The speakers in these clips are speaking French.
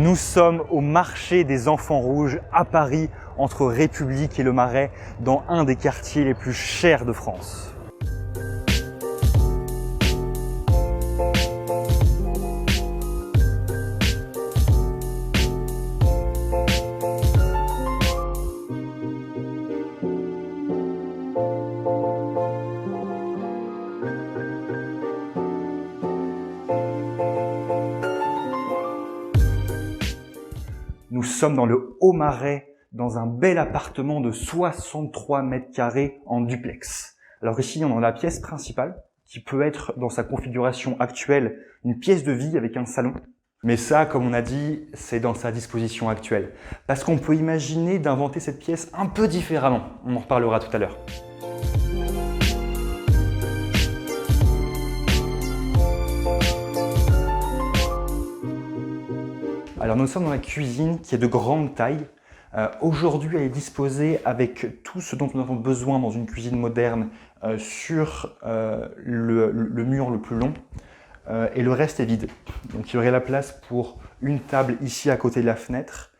Nous sommes au marché des Enfants Rouges à Paris, entre République et le Marais, dans un des quartiers les plus chers de France. Nous sommes dans le Haut-Marais, dans un bel appartement de 63 mètres carrés en duplex. Alors ici, on a la pièce principale, qui peut être dans sa configuration actuelle une pièce de vie avec un salon. Mais ça, comme on a dit, c'est dans sa disposition actuelle. Parce qu'on peut imaginer d'inventer cette pièce un peu différemment. On en reparlera tout à l'heure. Alors nous sommes dans la cuisine qui est de grande taille. Aujourd'hui, elle est disposée avec tout ce dont nous avons besoin dans une cuisine moderne sur le mur le plus long et le reste est vide. Donc il y aurait la place pour une table ici à côté de la fenêtre,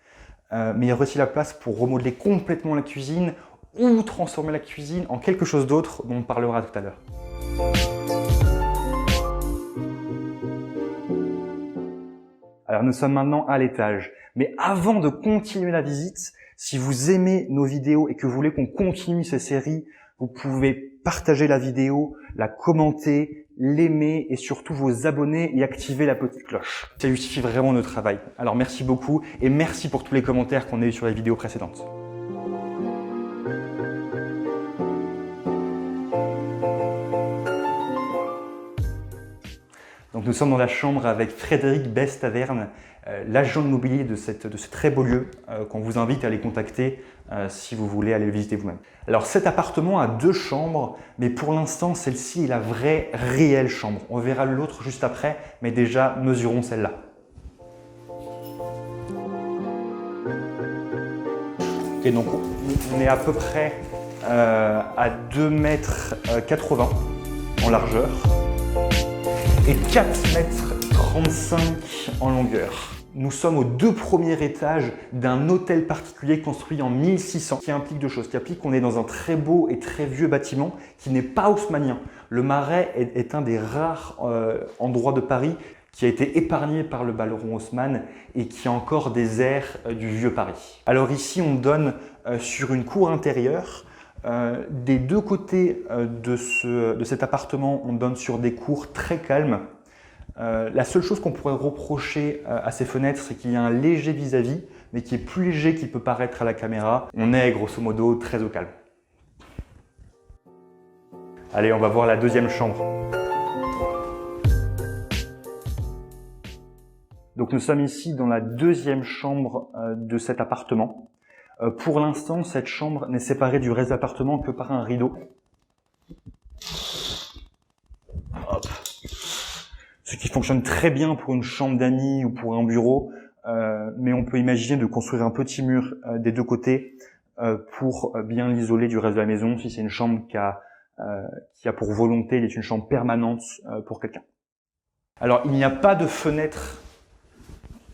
mais il y aurait aussi la place pour remodeler complètement la cuisine ou transformer la cuisine en quelque chose d'autre dont on parlera tout à l'heure. Alors nous sommes maintenant à l'étage, mais avant de continuer la visite, si vous aimez nos vidéos et que vous voulez qu'on continue ces séries, vous pouvez partager la vidéo, la commenter, l'aimer et surtout vous abonner et activer la petite cloche. Ça justifie vraiment notre travail. Alors merci beaucoup et merci pour tous les commentaires qu'on a eu sur les vidéos précédentes. Donc nous sommes dans la chambre avec Frédéric Best-Taverne, l'agent immobilier de ce très beau lieu qu'on vous invite à aller contacter si vous voulez aller le visiter vous-même. Alors cet appartement a 2 chambres, mais pour l'instant celle-ci est la vraie, réelle chambre. On verra l'autre juste après, mais déjà mesurons celle-là. Ok, donc on est à peu près à 2,80 mètres en largeur et 4,35 m en longueur. Nous sommes au 2 premiers étages d'un hôtel particulier construit en 1600 qui implique 2 choses. Qui implique qu'on est dans un très beau et très vieux bâtiment qui n'est pas haussmannien. Le Marais est un des rares endroits de Paris qui a été épargné par le baron Haussmann et qui a encore des airs du vieux Paris. Alors ici, on donne sur une cour intérieure. Des 2 côtés de cet appartement, on donne sur des cours très calmes. La seule chose qu'on pourrait reprocher à ces fenêtres, c'est qu'il y a un léger vis-à-vis, mais qui est plus léger qu'il peut paraître à la caméra. On est grosso modo très au calme. Allez, on va voir la deuxième chambre. Donc nous sommes ici dans la deuxième chambre de cet appartement. Pour l'instant, cette chambre n'est séparée du reste de l'appartement que par un rideau. Hop. Ce qui fonctionne très bien pour une chambre d'amis ou pour un bureau, mais on peut imaginer de construire un petit mur des 2 côtés pour bien l'isoler du reste de la maison si c'est une chambre qui a pour volonté d'être une chambre permanente pour quelqu'un. Alors, il n'y a pas de fenêtre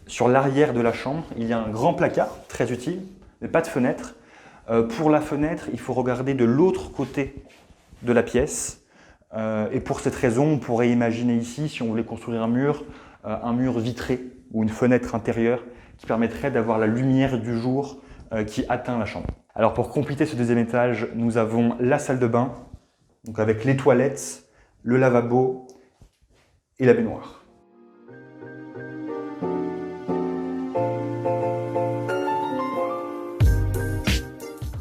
sur l'arrière de la chambre. Il y a un grand placard, très utile, mais pas de fenêtre. Pour la fenêtre, il faut regarder de l'autre côté de la pièce. Et pour cette raison, on pourrait imaginer ici, si on voulait construire un mur vitré ou une fenêtre intérieure qui permettrait d'avoir la lumière du jour qui atteint la chambre. Alors pour compléter ce deuxième étage, nous avons la salle de bain, donc avec les toilettes, le lavabo et la baignoire.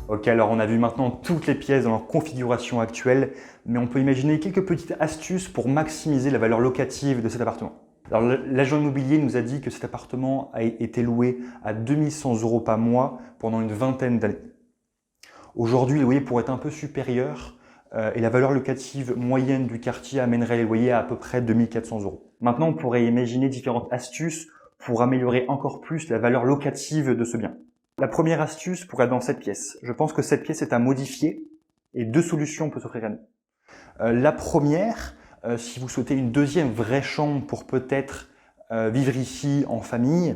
Ok, alors on a vu maintenant toutes les pièces dans leur configuration actuelle, mais on peut imaginer quelques petites astuces pour maximiser la valeur locative de cet appartement. Alors l'agent immobilier nous a dit que cet appartement a été loué à 2 100 € par mois pendant une vingtaine d'années. Aujourd'hui, les loyers pourraient être un peu supérieurs et la valeur locative moyenne du quartier amènerait les loyers à peu près 2 400 €. Maintenant, on pourrait imaginer différentes astuces pour améliorer encore plus la valeur locative de ce bien. La première astuce pourrait être dans cette pièce. Je pense que cette pièce est à modifier et 2 solutions peuvent s'offrir à nous. La première, si vous souhaitez une deuxième vraie chambre pour peut-être vivre ici en famille,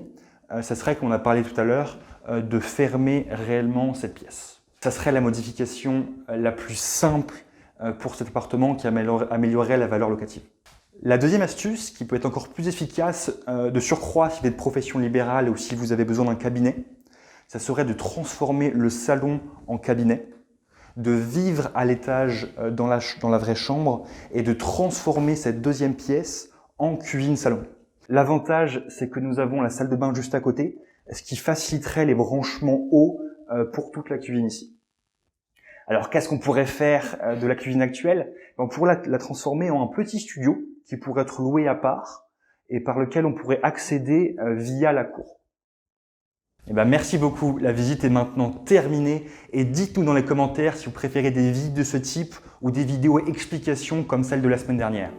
ça serait, comme on a parlé tout à l'heure, de fermer réellement cette pièce. Ça serait la modification la plus simple pour cet appartement qui améliorerait la valeur locative. La deuxième astuce, qui peut être encore plus efficace, de surcroît si vous êtes de profession libérale ou si vous avez besoin d'un cabinet, ça serait de transformer le salon en cabinet, de vivre à l'étage dans la vraie chambre et de transformer cette deuxième pièce en cuisine-salon. L'avantage, c'est que nous avons la salle de bain juste à côté, ce qui faciliterait les branchements hauts pour toute la cuisine ici. Alors, qu'est-ce qu'on pourrait faire de la cuisine actuelle? On pourrait la transformer en un petit studio qui pourrait être loué à part et par lequel on pourrait accéder via la cour. Eh ben, merci beaucoup, la visite est maintenant terminée et dites-nous dans les commentaires si vous préférez des vidéos de ce type ou des vidéos explications comme celle de la semaine dernière.